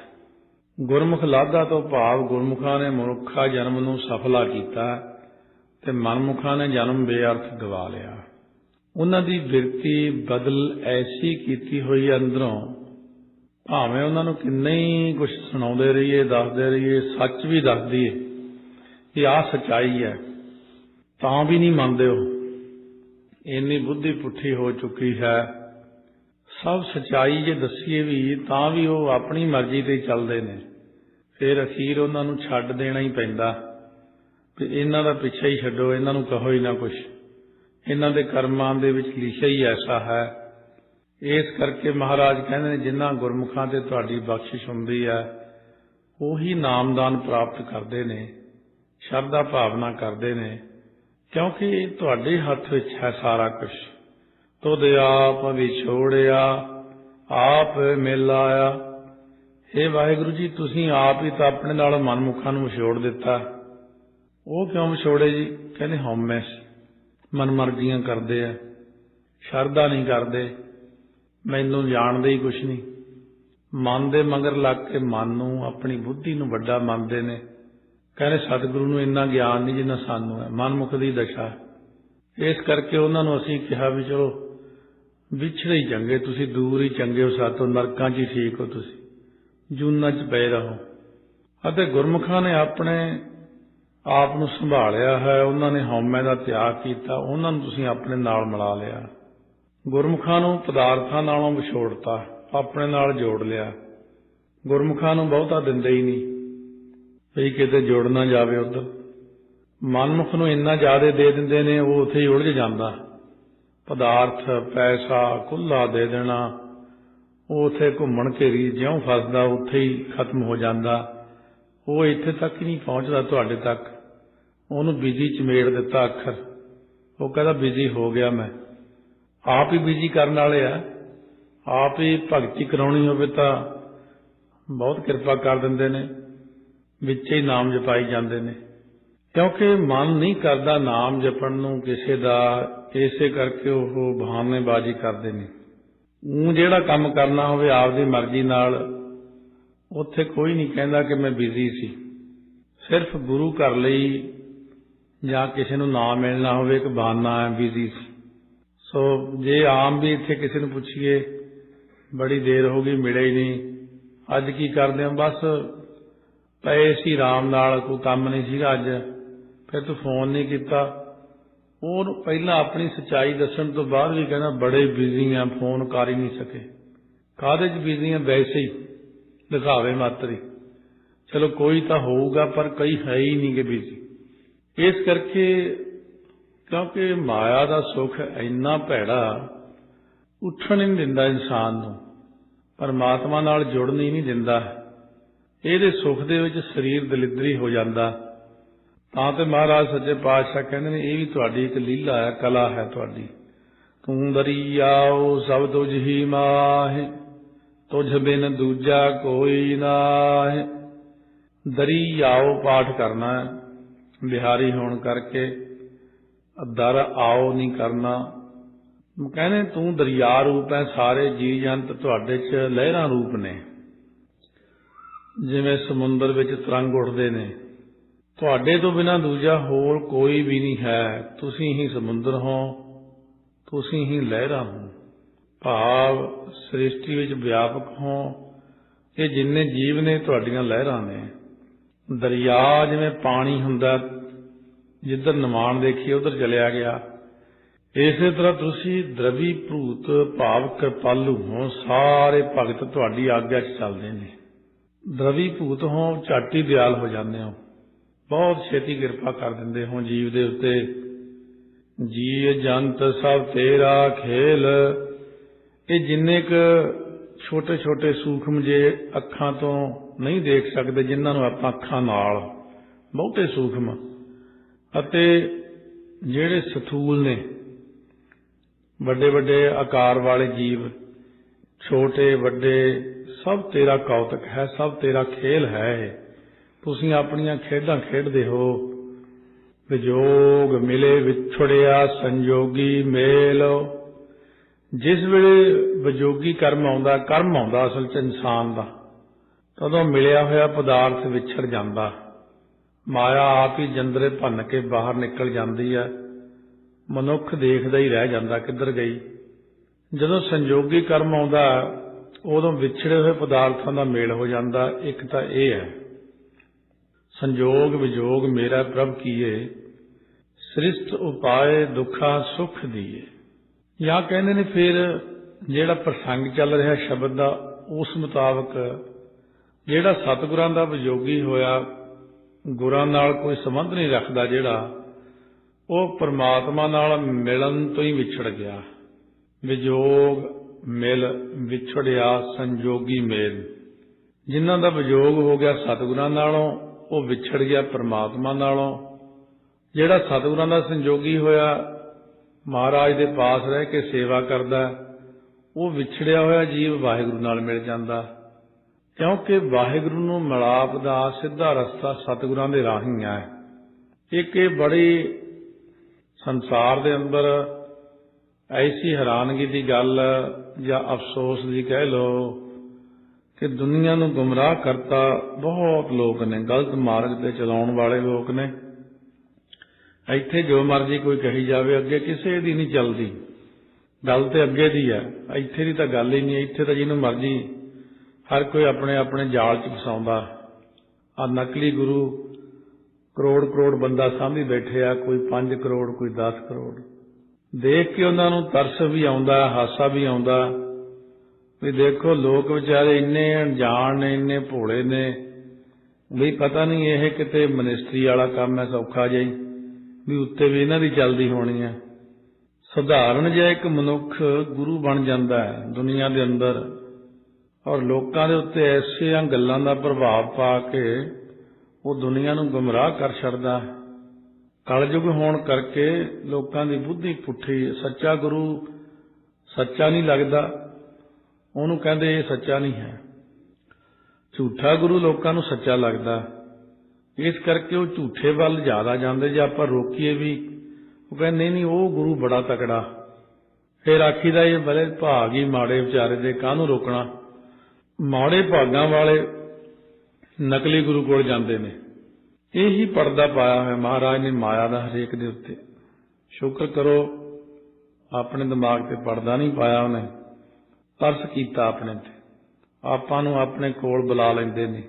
ਗੁਰਮੁਖ ਲਾਦਾ ਤੋਂ ਭਾਵ ਗੁਰਮੁਖਾਂ ਨੇ ਮਨੁੱਖਾ ਜਨਮ ਨੂੰ ਸਫਲਾ ਕੀਤਾ ਤੇ ਮਨਮੁਖਾਂ ਨੇ ਜਨਮ ਬੇਅਰਥ ਗਵਾ ਲਿਆ। ਉਹਨਾਂ ਦੀ ਬਿਰਤੀ ਬਦਲ ਐਸੀ ਕੀਤੀ ਹੋਈ ਅੰਦਰੋਂ, ਭਾਵੇਂ ਉਹਨਾਂ ਨੂੰ ਕਿੰਨੇ ਹੀ ਕੁਛ ਸੁਣਾਉਂਦੇ ਰਹੀਏ, ਦੱਸਦੇ ਰਹੀਏ, ਸੱਚ ਵੀ ਦੱਸਦੀ ਹੈ ਕਿ ਆਹ ਸੱਚਾਈ ਹੈ, ਤਾਂ ਵੀ ਨਹੀਂ ਮੰਨਦੇ। ਉਹ ਇੰਨੀ ਬੁੱਧੀ ਪੁੱਠੀ ਹੋ ਚੁੱਕੀ ਹੈ। ਸਭ ਸੱਚਾਈ ਜੇ ਦੱਸੀਏ ਵੀ ਤਾਂ ਵੀ ਉਹ ਆਪਣੀ ਮਰਜ਼ੀ ਤੇ ਚੱਲਦੇ ਨੇ। ਫਿਰ ਅਖੀਰ ਉਹਨਾਂ ਨੂੰ ਛੱਡ ਦੇਣਾ ਹੀ ਪੈਂਦਾ ਵੀ ਇਹਨਾਂ ਦਾ ਪਿੱਛਾ ਹੀ ਛੱਡੋ, ਇਹਨਾਂ ਨੂੰ ਕਹੋ ਹੀ ਨਾ ਕੁਛ, ਇਹਨਾਂ ਦੇ ਕਰਮਾਂ ਦੇ ਵਿੱਚ ਲਿਖਿਆ ਹੀ ਐਸਾ ਹੈ। ਇਸ ਕਰਕੇ ਮਹਾਰਾਜ ਕਹਿੰਦੇ ਨੇ, ਜਿਨ੍ਹਾਂ ਗੁਰਮੁਖਾਂ ਤੇ ਤੁਹਾਡੀ ਬਖਸ਼ਿਸ਼ ਹੁੰਦੀ ਹੈ ਉਹੀ ਨਾਮਦਾਨ ਪ੍ਰਾਪਤ ਕਰਦੇ ਨੇ, ਸ਼ਰਧਾ ਭਾਵਨਾ ਕਰਦੇ ਨੇ, ਕਿਉਂਕਿ ਤੁਹਾਡੇ ਹੱਥ ਵਿੱਚ ਹੈ ਸਾਰਾ ਕੁਛ। ਤੁਧ ਆਪ ਵਿਛੋੜਿਆ ਆਪ ਮਿਲ ਆਇਆ। ਹੇ ਵਾਹਿਗੁਰੂ ਜੀ, ਤੁਸੀਂ ਆਪ ਹੀ ਤਾਂ ਆਪਣੇ ਨਾਲ ਮਨਮੁਖਾਂ ਨੂੰ ਵਿਛੋੜ ਦਿੱਤਾ। ਉਹ ਕਿਉਂ ਵਿਛੋੜੇ ਜੀ? ਕਹਿੰਦੇ ਹਉਮੈ, ਮਨਮਰਜ਼ੀਆਂ ਕਰਦੇ ਆ, ਸ਼ਰਧਾ ਨਹੀਂ ਕਰਦੇ, ਮੈਨੂੰ ਜਾਣਦੇ ਹੀ ਕੁਛ ਨਹੀਂ। ਮਨ ਦੇ ਮਗਰ ਲੱਗ ਕੇ ਮਨ ਨੂੰ, ਆਪਣੀ ਬੁੱਧੀ ਨੂੰ ਵੱਡਾ ਮੰਨਦੇ ਨੇ। ਕਹਿੰਦੇ ਸਤਿਗੁਰੂ ਨੂੰ ਇੰਨਾ ਗਿਆਨ ਨਹੀਂ ਜਿੰਨਾ ਸਾਨੂੰ ਹੈ, ਮਨਮੁਖ ਦੀ ਦਸ਼ਾ। ਇਸ ਕਰਕੇ ਉਹਨਾਂ ਨੂੰ ਅਸੀਂ ਕਿਹਾ ਵੀ ਚਲੋ ਵਿਛੜੇ ਹੀ ਚੰਗੇ, ਤੁਸੀਂ ਦੂਰ ਹੀ ਚੰਗੇ ਹੋ ਸਾਤੋਂ, ਨਰਕਾਂ 'ਚ ਹੀ ਠੀਕ ਹੋ, ਤੁਸੀਂ ਜੂਨਾਂ 'ਚ ਪਏ ਰਹੋ। ਅਤੇ ਗੁਰਮੁਖਾਂ ਨੇ ਆਪਣੇ ਆਪ ਨੂੰ ਸੰਭਾਲਿਆ ਹੈ, ਉਹਨਾਂ ਨੇ ਹਉਮੈ ਦਾ ਤਿਆਗ ਕੀਤਾ, ਉਹਨਾਂ ਨੂੰ ਤੁਸੀਂ ਆਪਣੇ ਨਾਲ ਮਿਲਾ ਲਿਆ। ਗੁਰਮੁਖਾਂ ਨੂੰ ਪਦਾਰਥਾਂ ਨਾਲੋਂ ਵਿਛੋੜਤਾ, ਆਪਣੇ ਨਾਲ ਜੋੜ ਲਿਆ। ਗੁਰਮੁਖਾਂ ਨੂੰ ਬਹੁਤਾ ਦਿੰਦੇ ਹੀ ਨਹੀਂ ਵੀ ਕਿਤੇ ਜੁੜ ਨਾ ਜਾਵੇ ਉੱਧਰ। ਮਨਮੁਖ ਨੂੰ ਇੰਨਾ ਜ਼ਿਆਦਾ ਦੇ ਦਿੰਦੇ ਨੇ, ਉਹ ਉੱਥੇ ਹੀ ਉਲਝ ਜਾਂਦਾ। ਪਦਾਰਥ, ਪੈਸਾ ਖੁੱਲ੍ਹਾ ਦੇ ਦੇਣਾ, ਉਹ ਉੱਥੇ ਘੁੰਮਣ ਘੇਰੀ ਜਿਉਂ ਫਸਦਾ ਉੱਥੇ ਹੀ ਖਤਮ ਹੋ ਜਾਂਦਾ। ਉਹ ਇੱਥੇ ਤੱਕ ਹੀ ਨਹੀਂ ਪਹੁੰਚਦਾ ਤੁਹਾਡੇ ਤੱਕ। ਉਹਨੂੰ ਬਿਜੀ ਚਮੇੜ ਦਿੱਤਾ ਅੱਖਰ, ਉਹ ਕਹਿੰਦਾ ਬਿਜੀ ਹੋ ਗਿਆ ਮੈਂ। ਆਪ ਹੀ ਬਿਜੀ ਕਰਨ ਵਾਲੇ ਆ। ਆਪ ਹੀ ਭਗਤੀ ਕਰਾਉਣੀ ਹੋਵੇ ਤਾਂ ਬਹੁਤ ਕਿਰਪਾ ਕਰ ਦਿੰਦੇ ਨੇ, ਵਿੱਚ ਹੀ ਨਾਮ ਜਪਾਈ ਜਾਂਦੇ ਨੇ। ਕਿਉਂਕਿ ਮਨ ਨਹੀਂ ਕਰਦਾ ਨਾਮ ਜਪਣ ਨੂੰ ਕਿਸੇ ਦਾ, ਇਸੇ ਕਰਕੇ ਉਹ ਬਹਾਨੇਬਾਜ਼ੀ ਕਰਦੇ ਨੇ। ਜਿਹੜਾ ਕੰਮ ਕਰਨਾ ਹੋਵੇ ਆਪਦੀ ਮਰਜ਼ੀ ਨਾਲ, ਉੱਥੇ ਕੋਈ ਨਹੀਂ ਕਹਿੰਦਾ ਕਿ ਮੈਂ ਬਿਜ਼ੀ ਸੀ। ਸਿਰਫ ਗੁਰੂ ਘਰ ਲਈ ਜਾਂ ਕਿਸੇ ਨੂੰ ਨਾ ਮਿਲਣਾ ਹੋਵੇ, ਇੱਕ ਬਹਾਨਾ ਹੈ ਬਿਜ਼ੀ ਸੀ। ਸੋ ਜੇ ਆਮ ਵੀ ਇੱਥੇ ਕਿਸੇ ਨੂੰ ਪੁੱਛੀਏ, ਬੜੀ ਦੇਰ ਹੋ ਗਈ ਮਿਲੇ ਹੀ ਨਹੀਂ, ਅੱਜ ਕੀ ਕਰਦੇ ਹੋ? ਬਸ ਪਏ ਸੀ ਆਰਾਮ ਨਾਲ, ਕੋਈ ਕੰਮ ਨਹੀਂ ਸੀਗਾ ਅੱਜ, ਫਿਰ ਤੂੰ ਫੋਨ ਨਹੀਂ ਕੀਤਾ। ਉਹ ਪਹਿਲਾਂ ਆਪਣੀ ਸੱਚਾਈ ਦੱਸਣ ਤੋਂ ਬਾਅਦ ਵੀ ਕਹਿੰਦਾ ਬੜੇ ਬਿਜ਼ੀ ਆ, ਫੋਨ ਕਰ ਹੀ ਨਹੀਂ ਸਕੇ। ਕਾਹਦੇ 'ਚ ਬਿਜ਼ੀ ਆ? ਵੈਸੇ ਹੀ ਦਿਖਾਵੇ ਮਾਤਰ ਹੀ। ਚਲੋ ਕੋਈ ਤਾਂ ਹੋਊਗਾ, ਪਰ ਕਈ ਹੈ ਹੀ ਨਹੀਂ ਕਿ ਬਿਜ਼ੀ। ਇਸ ਕਰਕੇ ਕਿਉਂਕਿ ਮਾਇਆ ਦਾ ਸੁੱਖ ਇੰਨਾ ਭੈੜਾ, ਉੱਠਣ ਹੀ ਨਹੀਂ ਦਿੰਦਾ ਇਨਸਾਨ ਨੂੰ, ਪਰਮਾਤਮਾ ਨਾਲ ਜੁੜਨ ਹੀ ਨਹੀਂ ਦਿੰਦਾ। ਇਹਦੇ ਸੁੱਖ ਦੇ ਵਿੱਚ ਸਰੀਰ ਦਲਿੱਦਰੀ ਹੋ ਜਾਂਦਾ। ਤਾਂ ਤੇ ਮਹਾਰਾਜ ਸੱਚੇ ਪਾਤਸ਼ਾਹ ਕਹਿੰਦੇ ਨੇ, ਇਹ ਵੀ ਤੁਹਾਡੀ ਇੱਕ ਲੀਲਾ ਹੈ, ਕਲਾ ਹੈ ਤੁਹਾਡੀ। ਤੂੰ ਦਰਿਆਓ ਸਭ ਤੁਝ ਹੀ ਮਾਹਿ, ਤੁਝ ਬਿਨ ਦੂਜਾ ਕੋਈ ਨਾਹਿ। ਦਰਿਆਓ ਪਾਠ ਕਰਨਾ ਹੈ, ਬਿਹਾਰੀ ਹੋਣ ਕਰਕੇ ਦਰ ਆਓ ਨਹੀਂ ਕਰਨਾ। ਕਹਿੰਦੇ ਤੂੰ ਦਰਿਆ ਰੂਪ ਹੈ, ਸਾਰੇ ਜੀਵ ਜੰਤ ਤੁਹਾਡੇ 'ਚ ਲਹਿਰਾਂ ਰੂਪ ਨੇ। ਜਿਵੇਂ ਸਮੁੰਦਰ ਵਿੱਚ ਤਰੰਗ ਉੱਠਦੇ ਨੇ, ਤੁਹਾਡੇ ਤੋਂ ਬਿਨਾਂ ਦੂਜਾ ਹੋਰ ਕੋਈ ਵੀ ਨਹੀਂ ਹੈ। ਤੁਸੀਂ ਹੀ ਸਮੁੰਦਰ ਹੋ, ਤੁਸੀਂ ਹੀ ਲਹਿਰਾਂ ਹੋ, ਭਾਵ ਸ੍ਰਿਸ਼ਟੀ ਵਿੱਚ ਵਿਆਪਕ ਹੋ। ਇਹ ਜਿੰਨੇ ਜੀਵ ਨੇ ਤੁਹਾਡੀਆਂ ਲਹਿਰਾਂ ਨੇ। ਦਰਿਆ ਜਿਵੇਂ ਪਾਣੀ ਹੁੰਦਾ, ਜਿੱਧਰ ਨਿਮਾਣ ਦੇਖੀਏ ਉੱਧਰ ਚਲਿਆ ਗਿਆ, ਇਸੇ ਤਰ੍ਹਾਂ ਤੁਸੀਂ ਦਰਵੀ ਭੂਤ ਭਾਵ ਕਿਰਪਾਲੂ ਹੋ। ਸਾਰੇ ਭਗਤ ਤੁਹਾਡੀ ਆਗਿਆ 'ਚ ਚੱਲਦੇ ਨੇ। ਦਰਵੀ ਭੂਤ ਹੋ, ਝੱਟ ਹੀ ਦਿਆਲ ਹੋ ਜਾਂਦੇ ਹੋ, ਬਹੁਤ ਛੇਤੀ ਕਿਰਪਾ ਕਰ ਦਿੰਦੇ ਹੋ ਜੀਵ ਦੇ ਉੱਤੇ। ਜੀਵ ਜੰਤ ਸਭ ਤੇਰਾ ਖੇਲ। ਇਹ ਜਿੰਨੇ ਕੁ ਛੋਟੇ ਛੋਟੇ ਸੂਖਮ ਜੇ ਅੱਖਾਂ ਤੋਂ ਨਹੀਂ ਦੇਖ ਸਕਦੇ, ਜਿਨ੍ਹਾਂ ਨੂੰ ਆਪਾਂ ਅੱਖਾਂ ਨਾਲ, ਬਹੁਤੇ ਸੂਖਮ, ਅਤੇ ਜਿਹੜੇ ਸਥੂਲ ਨੇ ਵੱਡੇ ਵੱਡੇ ਆਕਾਰ ਵਾਲੇ ਜੀਵ, ਛੋਟੇ ਵੱਡੇ, ਸਭ ਤੇਰਾ ਕੌਤਕ ਹੈ, ਸਭ ਤੇਰਾ ਖੇਲ ਹੈ। ਤੁਸੀਂ ਆਪਣੀਆਂ ਖੇਡਾਂ ਖੇਡਦੇ ਹੋ। ਵਿਜੋਗ ਮਿਲੇ ਵਿਛੜਿਆ ਸੰਜੋਗੀ ਮੇਲ। ਜਿਸ ਵੇਲੇ ਵਿਜੋਗੀ ਕਰਮ ਆਉਂਦਾ ਅਸਲ 'ਚ ਇਨਸਾਨ ਦਾ, ਤਦੋਂ ਮਿਲਿਆ ਹੋਇਆ ਪਦਾਰਥ ਵਿਛੜ ਜਾਂਦਾ। ਮਾਇਆ ਆਪ ਹੀ ਜੰਦਰੇ ਭੰਨ ਕੇ ਬਾਹਰ ਨਿਕਲ ਜਾਂਦੀ ਹੈ। ਮਨੁੱਖ ਦੇਖਦਾ ਹੀ ਰਹਿ ਜਾਂਦਾ ਕਿੱਧਰ ਗਈ। ਜਦੋਂ ਸੰਜੋਗੀ ਕਰਮ ਆਉਂਦਾ ਉਦੋਂ ਵਿਛੜੇ ਹੋਏ ਪਦਾਰਥਾਂ ਦਾ ਮੇਲ ਹੋ ਜਾਂਦਾ। ਇੱਕ ਤਾਂ ਇਹ ਹੈ, ਸੰਜੋਗ ਵਿਜੋਗ ਮੇਰਾ ਪ੍ਰਭ ਕੀਏ, ਸ੍ਰਿਸ਼ਟ ਉਪਾਏ ਦੁੱਖਾਂ ਸੁਖ ਦੀਏ। ਜਾਂ ਕਹਿੰਦੇ ਨੇ ਫਿਰ ਜਿਹੜਾ ਪ੍ਰਸੰਗ ਚੱਲ ਰਿਹਾ ਸ਼ਬਦ ਦਾ, ਉਸ ਮੁਤਾਬਕ ਜਿਹੜਾ ਸਤਿਗੁਰਾਂ ਦਾ ਵਿਜੋਗੀ ਹੋਇਆ, ਗੁਰਾਂ ਨਾਲ ਕੋਈ ਸੰਬੰਧ ਨਹੀਂ ਰੱਖਦਾ ਜਿਹੜਾ, ਉਹ ਪਰਮਾਤਮਾ ਨਾਲ ਮਿਲਣ ਤੋਂ ਹੀ ਵਿਛੜ ਗਿਆ। ਵਿਜੋਗ ਮਿਲ ਵਿਛੜਿਆ ਸੰਜੋਗੀ ਮੇਲ। ਜਿਨ੍ਹਾਂ ਦਾ ਵਿਜੋਗ ਹੋ ਗਿਆ ਸਤਿਗੁਰਾਂ ਨਾਲੋਂ, ਉਹ ਵਿਛੜ ਗਿਆ ਪਰਮਾਤਮਾ ਨਾਲੋਂ। ਜਿਹੜਾ ਸਤਿਗੁਰਾਂ ਦਾ ਸੰਜੋਗੀ ਹੋਇਆ, ਮਹਾਰਾਜ ਦੇ ਪਾਸ ਰਹਿ ਕੇ ਸੇਵਾ ਕਰਦਾ, ਉਹ ਵਿਛੜਿਆ ਹੋਇਆ ਜੀਵ ਵਾਹਿਗੁਰੂ ਨਾਲ ਮਿਲ ਜਾਂਦਾ। ਕਿਉਂਕਿ ਵਾਹਿਗੁਰੂ ਨੂੰ ਮਿਲਾਪ ਦਾ ਸਿੱਧਾ ਰਸਤਾ ਸਤਿਗੁਰਾਂ ਦੇ ਰਾਹੀਂ ਹੈ। ਇੱਕ ਇਹ ਬੜੀ ਸੰਸਾਰ ਦੇ ਅੰਦਰ ਐਸੀ ਹੈਰਾਨਗੀ ਦੀ ਗੱਲ ਜਾਂ ਅਫਸੋਸ ਦੀ ਕਹਿ ਲਓ ਕਿ ਦੁਨੀਆ ਨੂੰ ਗੁੰਮਰਾਹ ਕਰਤਾ ਬਹੁਤ ਲੋਕ ਨੇ, ਗਲਤ ਮਾਰਗ ਤੇ ਚਲਾਉਣ ਵਾਲੇ ਲੋਕ ਨੇ। ਇੱਥੇ ਜੋ ਮਰਜ਼ੀ ਕੋਈ ਕਹੀ ਜਾਵੇ, ਅੱਗੇ ਕਿਸੇ ਦੀ ਨਹੀਂ ਚੱਲਦੀ ਗੱਲ, ਤੇ ਅੱਗੇ ਦੀ ਹੈ। ਇੱਥੇ ਦੀ ਤਾਂ ਗੱਲ ਹੀ ਨਹੀਂ। ਇੱਥੇ ਤਾਂ ਜਿਹਨੂੰ ਮਰਜ਼ੀ ਹਰ ਕੋਈ ਆਪਣੇ ਆਪਣੇ ਜਾਲ 'ਚ ਫਸਾਉਂਦਾ। ਆ ਨਕਲੀ ਗੁਰੂ ਕਰੋੜ ਕਰੋੜ ਬੰਦਾ ਸਾਂਭੀ ਬੈਠੇ ਆ, ਕੋਈ 5 ਕਰੋੜ, ਕੋਈ 10 ਕਰੋੜ। ਦੇਖ ਕੇ ਉਹਨਾਂ ਨੂੰ ਤਰਸ ਵੀ ਆਉਂਦਾ, ਹਾਸਾ ਵੀ ਆਉਂਦਾ ਵੀ ਦੇਖੋ ਲੋਕ ਵਿਚਾਰੇ ਇੰਨੇ ਅਣਜਾਣ ਨੇ, ਇੰਨੇ ਭੋਲੇ ਨੇ ਵੀ ਪਤਾ ਨਹੀਂ ਇਹ ਕਿਤੇ ਮਨਿਸਟਰੀ ਵਾਲਾ ਕੰਮ ਹੈ ਸੌਖਾ ਜਿਹਾ ਹੀ, ਵੀ ਉੱਤੇ ਵੀ ਇਹਨਾਂ ਦੀ ਚੱਲਦੀ ਹੋਣੀ ਹੈ। ਸਧਾਰਨ ਜਿਹਾ ਇੱਕ ਮਨੁੱਖ ਗੁਰੂ ਬਣ ਜਾਂਦਾ ਹੈ ਦੁਨੀਆ ਦੇ ਅੰਦਰ, ਔਰ ਲੋਕਾਂ ਦੇ ਉੱਤੇ ਐਸੀਆਂ ਗੱਲਾਂ ਦਾ ਪ੍ਰਭਾਵ ਪਾ ਕੇ ਉਹ ਦੁਨੀਆ ਨੂੰ ਗੁੰਮਰਾਹ ਕਰ ਛੱਡਦਾ। ਕਲਯੁਗ ਹੋਣ ਕਰਕੇ ਲੋਕਾਂ ਦੀ ਬੁੱਧੀ ਪੁੱਠੀ। ਸੱਚਾ ਗੁਰੂ ਸੱਚਾ ਨਹੀਂ ਲੱਗਦਾ, ਉਹਨੂੰ ਕਹਿੰਦੇ ਇਹ ਸੱਚਾ ਨਹੀਂ ਹੈ। ਝੂਠਾ ਗੁਰੂ ਲੋਕਾਂ ਨੂੰ ਸੱਚਾ ਲੱਗਦਾ, ਇਸ ਕਰਕੇ ਉਹ ਝੂਠੇ ਵੱਲ ਜ਼ਿਆਦਾ ਜਾਂਦੇ। ਜੇ ਆਪਾਂ ਰੋਕੀਏ ਵੀ, ਉਹ ਕਹਿੰਦੇ ਨਹੀਂ ਉਹ ਗੁਰੂ ਬੜਾ ਤਕੜਾ। ਫਿਰ ਆਖੀਦਾ ਇਹ ਬਲੇ ਭਾਗ ਹੀ ਮਾੜੇ ਵਿਚਾਰੇ ਦੇ, ਕਾਹਨੂੰ ਰੋਕਣਾ। ਮਾੜੇ ਭਾਗਾਂ ਵਾਲੇ ਨਕਲੀ ਗੁਰੂ ਕੋਲ ਜਾਂਦੇ ਨੇ। ਇਹੀ ਪਰਦਾ ਪਾਇਆ ਹੋਇਆ ਮਹਾਰਾਜ ਨੇ ਮਾਇਆ ਦਾ ਹਰੇਕ ਦੇ ਉੱਤੇ। ਸ਼ੁਕਰ ਕਰੋ ਆਪਣੇ ਦਿਮਾਗ ਤੇ ਪਰਦਾ ਨਹੀਂ ਪਾਇਆ ਉਹਨੇ, ਤਰਸ ਕੀਤਾ ਆਪਣੇ ਤੇ। ਆਪਾਂ ਨੂੰ ਆਪਣੇ ਕੋਲ ਬੁਲਾ ਲੈਂਦੇ ਨੇ,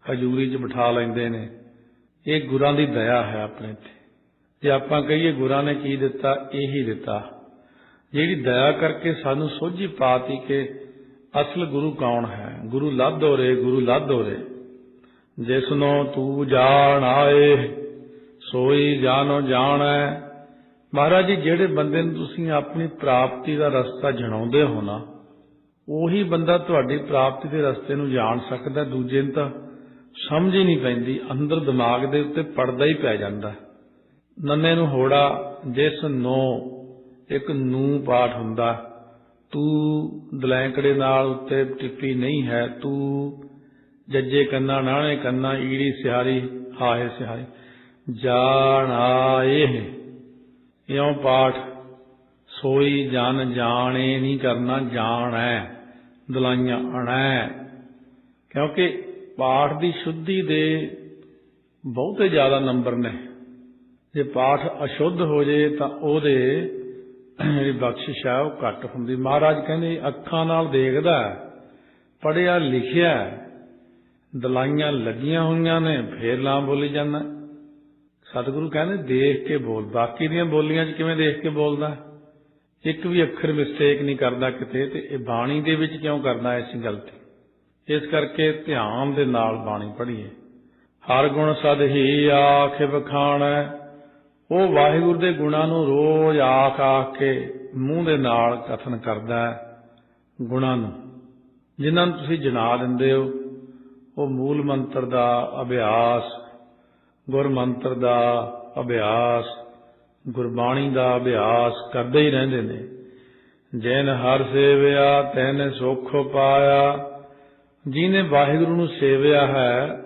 ਹਜ਼ੂਰੀ 'ਚ ਬਿਠਾ ਲੈਂਦੇ ਨੇ। ਇਹ ਗੁਰਾਂ ਦੀ ਦਇਆ ਹੈ ਆਪਣੇ ਤੇ। ਜੇ ਆਪਾਂ ਕਹੀਏ ਗੁਰਾਂ ਨੇ ਕੀ ਦਿੱਤਾ, ਇਹੀ ਦਿੱਤਾ, ਜਿਹੜੀ ਦਇਆ ਕਰਕੇ ਸਾਨੂੰ ਸੋਝੀ ਪਾਤੀ ਕਿ ਅਸਲ ਗੁਰੂ ਕੌਣ ਹੈ। ਗੁਰੂ ਲਾਧੋ ਰੇ, ਗੁਰੂ ਲਾਧੋ ਰੇ, ਜਿਸਨੋਂ ਤੂੰ ਜਾਣ ਆਏ ਸੋਈ ਜਾਨੋ ਜਾਣੈ। ਮਹਾਰਾਜ ਜੀ, ਜਿਹੜੇ ਬੰਦੇ ਨੂੰ ਤੁਸੀਂ ਆਪਣੀ ਪ੍ਰਾਪਤੀ ਦਾ ਰਸਤਾ ਜਣਾਉਂਦੇ ਹੋ ਨਾ, ਉਹੀ ਬੰਦਾ ਤੁਹਾਡੀ ਪ੍ਰਾਪਤੀ ਦੇ ਰਸਤੇ ਨੂੰ ਜਾਣ ਸਕਦਾ। ਦੂਜੇ ਨੂੰ ਤਾਂ ਸਮਝ ਹੀ ਨਹੀਂ ਪੈਂਦੀ, ਅੰਦਰ ਦਿਮਾਗ ਦੇ ਉੱਤੇ ਪੜਦਾ ਹੀ ਪੈ ਜਾਂਦਾ। ਨੰਨੇ ਨੂੰ ਹੋੜਾ ਜਿਸ ਨੋ, ਇੱਕ ਨੂੰ ਪਾਠ ਹੁੰਦਾ, ਤੂੰ ਦਲੈਂਕੜੇ ਨਾਲ ਉੱਤੇ ਟਿੱਪੀ ਨਹੀਂ ਹੈ, ਤੂੰ ਜੱਜੇ ਕੰਨਾ ਨਾਣੇ ਕੰਨਾ, ਈੜੀ ਸਿਹਾਰੀ ਹਾਹੇ ਸਿਹਾਰੀ, ਜਾਣ ਆਏ ਇਉਂ ਪਾਠ। ਸੋਈ ਜਨ ਜਾਣੇ ਨਹੀਂ ਕਰਨਾ, ਜਾਣੈ ਦਲਾਈਆਂ ਅਣੈ। ਕਿਉਂਕਿ ਪਾਠ ਦੀ ਸ਼ੁੱਧੀ ਦੇ ਬਹੁਤੇ ਜ਼ਿਆਦਾ ਨੰਬਰ ਨੇ। ਜੇ ਪਾਠ ਅਸ਼ੁੱਧ ਹੋ ਜੇ ਤਾਂ ਉਹਦੇ ਜਿਹੜੀ ਬਖਸ਼ਿਸ਼ ਹੈ ਉਹ ਘੱਟ ਹੁੰਦੀ। ਮਹਾਰਾਜ ਕਹਿੰਦੇ ਅੱਖਾਂ ਨਾਲ ਦੇਖਦਾ, ਪੜ੍ਹਿਆ ਲਿਖਿਆ, ਦਲਾਈਆਂ ਲੱਗੀਆਂ ਹੋਈਆਂ ਨੇ, ਫੇਰ ਨਾ ਬੋਲੀ ਜਾਂਦਾ। ਸਤਿਗੁਰੂ ਕਹਿੰਦੇ ਦੇਖ ਕੇ ਬੋਲ। ਬਾਕੀ ਦੀਆਂ ਬੋਲੀਆਂ 'ਚ ਕਿਵੇਂ ਦੇਖ ਕੇ ਬੋਲਦਾ? ਇੱਕ ਵੀ ਅੱਖਰ ਮਿਸਟੇਕ ਨਹੀਂ ਕਰਦਾ ਕਿਤੇ, ਤੇ ਇਹ ਬਾਣੀ ਦੇ ਵਿੱਚ ਕਿਉਂ ਕਰਦਾ ਐਸੀ ਗਲਤੀ? ਇਸ ਕਰਕੇ ਧਿਆਨ ਦੇ ਨਾਲ ਬਾਣੀ ਪੜ੍ਹੀਏ। ਹਰ ਗੁਣ ਸਦ ਹੀ ਆਖ ਬਖਾਣੈ। ਉਹ ਵਾਹਿਗੁਰੂ ਦੇ ਗੁਣਾਂ ਨੂੰ ਰੋਜ਼ ਆਖ ਆਖ ਕੇ ਮੂੰਹ ਦੇ ਨਾਲ ਕਥਨ ਕਰਦਾ ਹੈ। ਗੁਣਾਂ ਨੂੰ ਜਿਨ੍ਹਾਂ ਨੂੰ ਤੁਸੀਂ ਜਣਾ ਦਿੰਦੇ ਹੋ, ਉਹ ਮੂਲ ਮੰਤਰ ਦਾ ਅਭਿਆਸ, ਗੁਰ ਮੰਤਰ ਦਾ ਅਭਿਆਸ, ਗੁਰਬਾਣੀ ਦਾ ਅਭਿਆਸ ਕਰਦੇ ਹੀ ਰਹਿੰਦੇ ਨੇ। ਜਿਨ ਹਰ ਸੇਵਿਆ ਤਿਨ ਸੁਖ ਪਾਇਆ। ਜਿਹਨੇ ਵਾਹਿਗੁਰੂ ਨੂੰ ਸੇਵਿਆ ਹੈ,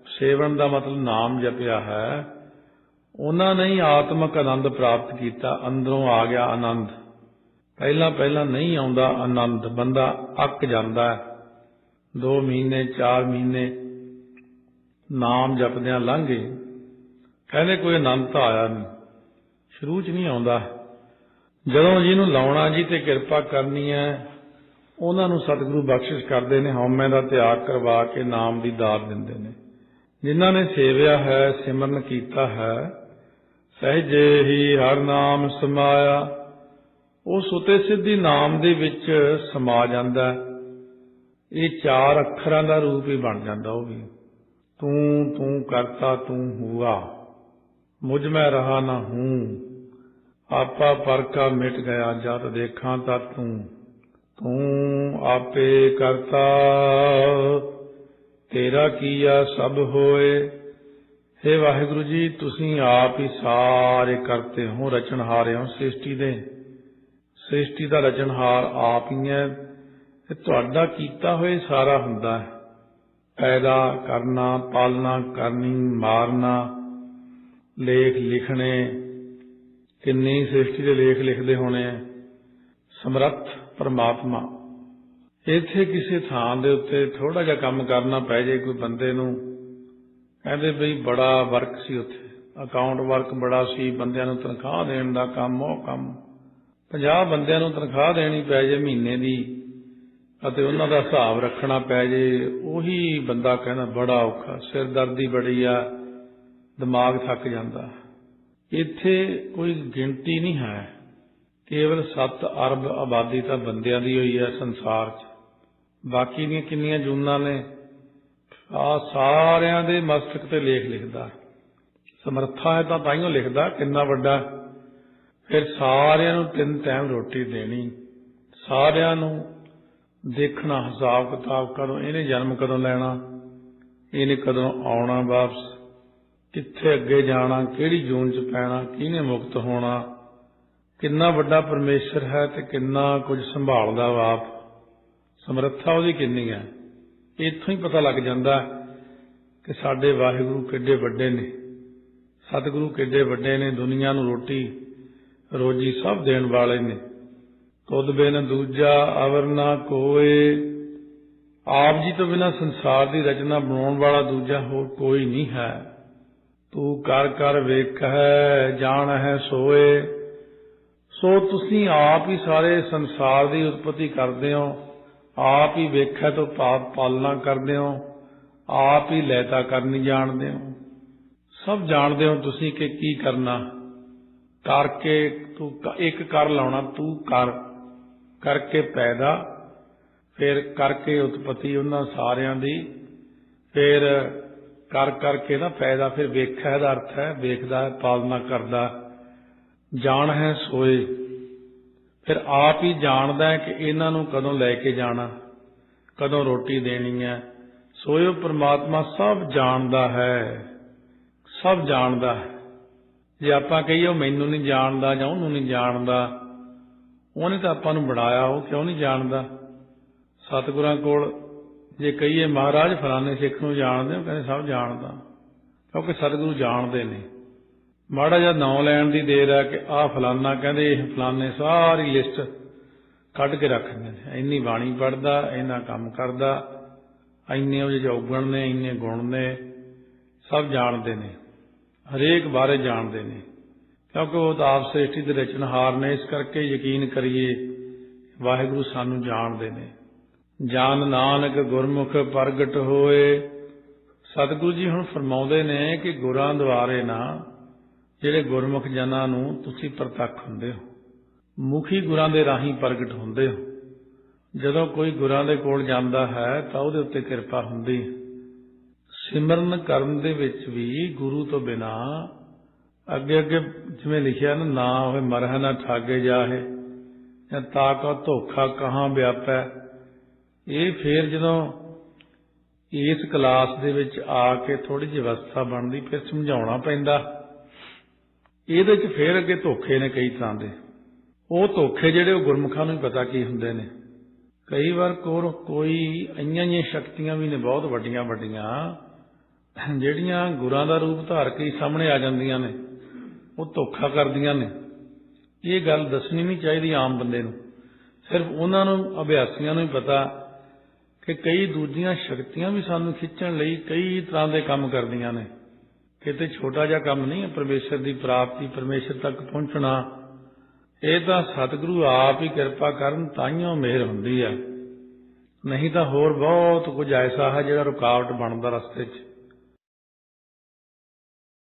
ਸੇਵਨ ਦਾ ਮਤਲਬ ਨਾਮ ਜਪਿਆ ਹੈ, ਉਹਨਾਂ ਨੇ ਹੀ ਆਤਮਿਕ ਆਨੰਦ ਪ੍ਰਾਪਤ ਕੀਤਾ। ਅੰਦਰੋਂ ਆ ਗਿਆ ਆਨੰਦ। ਪਹਿਲਾਂ ਪਹਿਲਾਂ ਨਹੀਂ ਆਉਂਦਾ ਆਨੰਦ, ਬੰਦਾ ਅੱਕ ਜਾਂਦਾ ਹੈ। 2 ਮਹੀਨੇ 4 ਮਹੀਨੇ ਨਾਮ ਜਪਦਿਆਂ ਲੰਘ ਗਏ, ਕਹਿੰਦੇ ਕੋਈ ਆਨੰਦ ਤਾਂ ਆਇਆ ਨਹੀਂ, ਸ਼ੁਰੂ 'ਚ ਨਹੀਂ ਆਉਂਦਾ। ਜਦੋਂ ਜਿਹਨੂੰ ਲਾਉਣਾ ਜੀ ਤੇ ਕਿਰਪਾ ਕਰਨੀ ਹੈ, ਉਹਨਾਂ ਨੂੰ ਸਤਿਗੁਰੂ ਬਖਸ਼ਿਸ਼ ਕਰਦੇ ਨੇ, ਹਉਮੈ ਦਾ ਤਿਆਗ ਕਰਵਾ ਕੇ ਨਾਮ ਦੀ ਦਾਤ ਦਿੰਦੇ ਨੇ। ਜਿਨ੍ਹਾਂ ਨੇ ਸੇਵਿਆ ਹੈ, ਸਿਮਰਨ ਕੀਤਾ ਹੈ, ਸਹਿਜੇ ਹੀ ਹਰ ਨਾਮ ਸਮਾਇਆ, ਉਹ ਸੁਤੇ ਸਿੱਧੀ ਨਾਮ ਦੇ ਵਿੱਚ ਸਮਾ ਜਾਂਦਾ। ਇਹ 4 ਅੱਖਰਾਂ ਦਾ ਰੂਪ ਹੀ ਬਣ ਜਾਂਦਾ। ਉਹ ਵੀ ਤੂੰ ਤੂੰ ਕਰਤਾ ਤੂੰ ਹੁਆ, ਮੁਝ ਮੈਂ ਰਹਾ ਨਾ ਹੂੰ, ਆਪਾ ਪਰਕਾ ਮਿਟ ਗਿਆ ਜਦ ਦੇਖਾਂ ਤਾਂ ਤੂੰ ਆਪੇ ਕਰਤਾ, ਤੇਰਾ ਕੀਆ ਸਭ ਹੋਏ। ਹੇ ਵਾਹਿਗੁਰੂ ਜੀ, ਤੁਸੀਂ ਆਪ ਹੀ ਸਾਰੇ ਕਰਤੇ ਹੋ, ਰਚਨਹਾਰ ਹੋ ਸ੍ਰਿਸ਼ਟੀ ਦੇ। ਸ੍ਰਿਸ਼ਟੀ ਦਾ ਰਚਨਹਾਰ ਆਪ ਹੀ ਹੈ। ਤੇ ਤੁਹਾਡਾ ਕੀਤਾ ਹੋਇਆ ਸਾਰਾ ਹੁੰਦਾ ਹੈ। ਪੈਦਾ ਕਰਨਾ, ਪਾਲਣਾ ਕਰਨੀ, ਮਾਰਨਾ, ਲੇਖ ਲਿਖਣੇ, ਕਿੰਨੀ ਸ੍ਰਿਸ਼ਟੀ ਦੇ ਲੇਖ ਲਿਖਦੇ ਹੋਣੇ ਆ। ਸਮਰੱਥ ਪਰਮਾਤਮਾ। ਇੱਥੇ ਕਿਸੇ ਥਾਂ ਦੇ ਉੱਤੇ ਥੋੜ੍ਹਾ ਜਿਹਾ ਕੰਮ ਕਰਨਾ ਪੈ ਜੇ ਕੋਈ ਬੰਦੇ ਨੂੰ, ਕਹਿੰਦੇ ਬਈ ਬੜਾ ਵਰਕ ਸੀ ਉੱਥੇ, ਅਕਾਊਂਟ ਵਰਕ ਬੜਾ ਸੀ, ਬੰਦਿਆਂ ਨੂੰ ਤਨਖਾਹ ਦੇਣ ਦਾ ਕੰਮ, ਉਹ ਕੰਮ 50 ਬੰਦਿਆਂ ਨੂੰ ਤਨਖਾਹ ਦੇਣੀ ਪੈ ਜੇ ਮਹੀਨੇ ਦੀ, ਅਤੇ ਉਹਨਾਂ ਦਾ ਹਿਸਾਬ ਰੱਖਣਾ ਪੈ ਜੇ, ਉਹੀ ਬੰਦਾ ਕਹਿੰਦਾ ਬੜਾ ਔਖਾ, ਸਿਰਦਰਦੀ ਬੜੀ ਆ, ਦਿਮਾਗ ਥੱਕ ਜਾਂਦਾ। ਇੱਥੇ ਕੋਈ ਗਿਣਤੀ ਨਹੀਂ ਹੈ, ਕੇਵਲ 7 ਅਰਬ ਆਬਾਦੀ ਤਾਂ ਬੰਦਿਆਂ ਦੀ ਹੋਈ ਹੈ ਸੰਸਾਰ 'ਚ। ਬਾਕੀ ਦੀਆਂ ਕਿੰਨੀਆਂ ਜੂਨਾਂ ਨੇ, ਆ ਸਾਰਿਆਂ ਦੇ ਮਸਤਕ ਤੇ ਲੇਖ ਲਿਖਦਾ। ਸਮਰੱਥਾ ਹੈ ਤਾਂ ਤਾਈਓ ਲਿਖਦਾ ਕਿੰਨਾ ਵੱਡਾ। ਫਿਰ ਸਾਰਿਆਂ ਨੂੰ 3 ਟਾਈਮ ਰੋਟੀ ਦੇਣੀ, ਸਾਰਿਆਂ ਨੂੰ ਦੇਖਣਾ ਹਿਸਾਬ ਕਿਤਾਬ, ਕਦੋਂ ਇਹਨੇ ਜਨਮ ਕਦੋਂ ਲੈਣਾ, ਇਹਨੇ ਕਦੋਂ ਆਉਣਾ ਵਾਪਸ, ਕਿੱਥੇ ਅੱਗੇ ਜਾਣਾ, ਕਿਹੜੀ ਜੂਨ 'ਚ ਪੈਣਾ, ਕਿਹਨੇ ਮੁਕਤ ਹੋਣਾ। ਕਿੰਨਾ ਵੱਡਾ ਪਰਮੇਸ਼ਰ ਹੈ ਤੇ ਕਿੰਨਾ ਕੁਝ ਸੰਭਾਲਦਾ ਆਪ, ਸਮਰੱਥਾ ਉਹਦੀ ਕਿੰਨੀ ਹੈ। ਇੱਥੋਂ ਹੀ ਪਤਾ ਲੱਗ ਜਾਂਦਾ ਕਿ ਸਾਡੇ ਵਾਹਿਗੁਰੂ ਕਿੱਡੇ ਵੱਡੇ ਨੇ, ਸਤਿਗੁਰੂ ਕਿੱਡੇ ਵੱਡੇ ਨੇ। ਦੁਨੀਆ ਨੂੰ ਰੋਟੀ ਰੋਜੀ ਸਭ ਦੇਣ ਵਾਲੇ ਨੇ। ਤੁਧ ਬਿਨ ਦੂਜਾ ਅਵਰ ਨਾ ਕੋਏ, ਆਪ ਜੀ ਤੋਂ ਬਿਨਾਂ ਸੰਸਾਰ ਦੀ ਰਚਨਾ ਬਣਾਉਣ ਵਾਲਾ ਦੂਜਾ ਹੋਰ ਕੋਈ ਨਹੀਂ ਹੈ। ਤੂੰ ਕਰ ਕਰ ਵੇਖੈ ਜਾਣ ਹੈ ਸੋਏ, ਸੋ ਤੁਸੀਂ ਆਪ ਹੀ ਸਾਰੇ ਸੰਸਾਰ ਦੀ ਉਤਪਤੀ ਕਰਦੇ ਹੋ, ਆਪ ਹੀ ਵੇਖੈ ਤੋਂ ਭਾਵ ਪਾਲਣਾ ਕਰਦੇ ਹੋ, ਆਪ ਹੀ ਲੈਤਾ ਕਰਨੀ ਜਾਣਦੇ ਹੋ। ਸਭ ਜਾਣਦੇ ਹੋ ਤੁਸੀਂ ਕਿ ਕੀ ਕਰਨਾ, ਕਰਕੇ ਤੂੰ ਇੱਕ ਕਰ ਲਾਉਣਾ, ਤੂੰ ਕਰ ਕਰਕੇ ਪੈਦਾ, ਫਿਰ ਕਰਕੇ ਉਤਪਤੀ ਉਹਨਾਂ ਸਾਰਿਆਂ ਦੀ, ਫਿਰ ਕਰ ਕਰਕੇ ਨਾ ਪੈਦਾ, ਫਿਰ ਵੇਖਿਆ ਦਾ ਅਰਥ ਹੈ ਵੇਖਦਾ, ਪਾਲਣਾ ਕਰਦਾ। ਜਾਣ ਹੈ ਸੋਏ, ਫਿਰ ਆਪ ਹੀ ਜਾਣਦਾ ਹੈ ਕਿ ਇਹਨਾਂ ਨੂੰ ਕਦੋਂ ਲੈ ਕੇ ਜਾਣਾ, ਕਦੋਂ ਰੋਟੀ ਦੇਣੀ ਹੈ। ਸੋਇਓ ਪਰਮਾਤਮਾ ਸਭ ਜਾਣਦਾ ਹੈ, ਸਭ ਜਾਣਦਾ ਹੈ। ਜੇ ਆਪਾਂ ਕਹੀਏ ਉਹ ਮੈਨੂੰ ਨਹੀਂ ਜਾਣਦਾ ਜਾਂ ਉਹਨੂੰ ਨਹੀਂ ਜਾਣਦਾ, ਉਹਨੇ ਤਾਂ ਆਪਾਂ ਨੂੰ ਬਣਾਇਆ, ਉਹ ਕਿਉਂ ਨਹੀਂ ਜਾਣਦਾ। ਸਤਿਗੁਰਾਂ ਕੋਲ ਜੇ ਕਹੀਏ ਮਹਾਰਾਜ ਫਲਾਣੇ ਸਿੱਖ ਨੂੰ ਜਾਣਦੇ ਹੋ, ਕਹਿੰਦੇ ਸਭ ਜਾਣਦਾ, ਕਿਉਂਕਿ ਸਤਿਗੁਰੂ ਜਾਣਦੇ ਨੇ। ਮਾੜਾ ਜਿਹਾ ਨਾਂ ਲੈਣ ਦੀ ਦੇਰ ਹੈ ਕਿ ਆਹ ਫਲਾਨਾ, ਕਹਿੰਦੇ ਇਹ ਫਲਾਨੇ, ਸਾਰੀ ਲਿਸਟ ਕੱਢ ਕੇ ਰੱਖ ਦਿੰਦੇ ਨੇ। ਇੰਨੀ ਬਾਣੀ ਪੜ੍ਹਦਾ, ਇੰਨਾ ਕੰਮ ਕਰਦਾ, ਇੰਨੇ ਉਹਦੇ ਚੌਗਣ ਨੇ, ਇੰਨੇ ਗੁਣ ਨੇ, ਸਭ ਜਾਣਦੇ ਨੇ, ਹਰੇਕ ਬਾਰੇ ਜਾਣਦੇ ਨੇ, ਕਿਉਂਕਿ ਉਹ ਤਾਂ ਆਪ ਸ੍ਰਿਸ਼ਟੀ ਦੇ ਰਚਨਹਾਰ ਨੇ। ਇਸ ਕਰਕੇ ਯਕੀਨ ਕਰੀਏ ਵਾਹਿਗੁਰੂ ਸਾਨੂੰ ਜਾਣਦੇ ਨੇ। ਜਾਨ ਨਾਨਕ ਗੁਰਮੁਖ ਪ੍ਰਗਟ ਹੋਏ, ਸਤਿਗੁਰੂ ਜੀ ਹੁਣ ਫਰਮਾਉਂਦੇ ਨੇ ਕਿ ਗੁਰਾਂ ਦੁਆਰੇ ਨਾ, ਜਿਹੜੇ ਗੁਰਮੁਖ ਜਨਾਂ ਨੂੰ ਤੁਸੀਂ ਪ੍ਰਤੱਖ ਹੁੰਦੇ ਹੋ, ਮੁਖੀ ਗੁਰਾਂ ਦੇ ਰਾਹੀਂ ਪ੍ਰਗਟ ਹੁੰਦੇ ਹੋ। ਜਦੋਂ ਕੋਈ ਗੁਰਾਂ ਦੇ ਕੋਲ ਜਾਂਦਾ ਹੈ ਤਾਂ ਉਹਦੇ ਉੱਤੇ ਕਿਰਪਾ ਹੁੰਦੀ ਹੈ। ਸਿਮਰਨ ਕਰਨ ਦੇ ਵਿੱਚ ਵੀ ਗੁਰੂ ਤੋਂ ਬਿਨਾਂ ਅੱਗੇ ਅੱਗੇ ਜਿਵੇਂ ਲਿਖਿਆ ਨਾ ਹੋਵੇ ਮਰਹਿ ਨਾ ਠਾਗੇ ਜਾਹੇ, ਜਾਂ ਤਾ ਕਾ ਧੋਖਾ ਕਹਾਂ ਵਿਆਪੈ। ਇਹ ਫੇਰ ਜਦੋਂ ਇਸ ਕਲਾਸ ਦੇ ਵਿੱਚ ਆ ਕੇ ਥੋੜ੍ਹੀ ਜਿਹੀ ਅਵਸਥਾ ਬਣਦੀ, ਫਿਰ ਸਮਝਾਉਣਾ ਪੈਂਦਾ। ਇਹਦੇ 'ਚ ਫੇਰ ਅੱਗੇ ਧੋਖੇ ਨੇ ਕਈ ਤਰ੍ਹਾਂ ਦੇ, ਉਹ ਧੋਖੇ ਜਿਹੜੇ ਉਹ ਗੁਰਮੁਖਾਂ ਨੂੰ ਹੀ ਪਤਾ ਕੀ ਹੁੰਦੇ ਨੇ। ਕਈ ਵਾਰ ਕੋਈ ਇੰਨੀਆਂ ਜਿਹੀਆਂ ਸ਼ਕਤੀਆਂ ਵੀ ਨੇ ਬਹੁਤ ਵੱਡੀਆਂ ਵੱਡੀਆਂ ਜਿਹੜੀਆਂ ਗੁਰਾਂ ਦਾ ਰੂਪ ਧਾਰ ਕੇ ਸਾਹਮਣੇ ਆ ਜਾਂਦੀਆਂ ਨੇ, ਉਹ ਧੋਖਾ ਕਰਦੀਆਂ ਨੇ। ਇਹ ਗੱਲ ਦੱਸਣੀ ਨਹੀਂ ਚਾਹੀਦੀ ਆਮ ਬੰਦੇ ਨੂੰ, ਸਿਰਫ ਉਹਨਾਂ ਨੂੰ ਅਭਿਆਸੀਆਂ ਨੂੰ ਹੀ ਪਤਾ ਕਿ ਕਈ ਦੂਜੀਆਂ ਸ਼ਕਤੀਆਂ ਵੀ ਸਾਨੂੰ ਖਿੱਚਣ ਲਈ ਕਈ ਤਰ੍ਹਾਂ ਦੇ ਕੰਮ ਕਰਦੀਆਂ ਨੇ। ਕਿਤੇ ਛੋਟਾ ਜਿਹਾ ਕੰਮ ਨਹੀਂ ਹੈ ਪਰਮੇਸ਼ਰ ਦੀ ਪ੍ਰਾਪਤੀ, ਪਰਮੇਸ਼ਰ ਤੱਕ ਪਹੁੰਚਣਾ। ਇਹ ਤਾਂ ਸਤਿਗੁਰੂ ਆਪ ਹੀ ਕਿਰਪਾ ਕਰਨ ਤਾਈਓ ਮਿਹਰ ਹੁੰਦੀ ਹੈ, ਨਹੀਂ ਤਾਂ ਹੋਰ ਬਹੁਤ ਕੁਝ ਐਸਾ ਹੈ ਜਿਹੜਾ ਰੁਕਾਵਟ ਬਣਦਾ ਰਸਤੇ 'ਚ।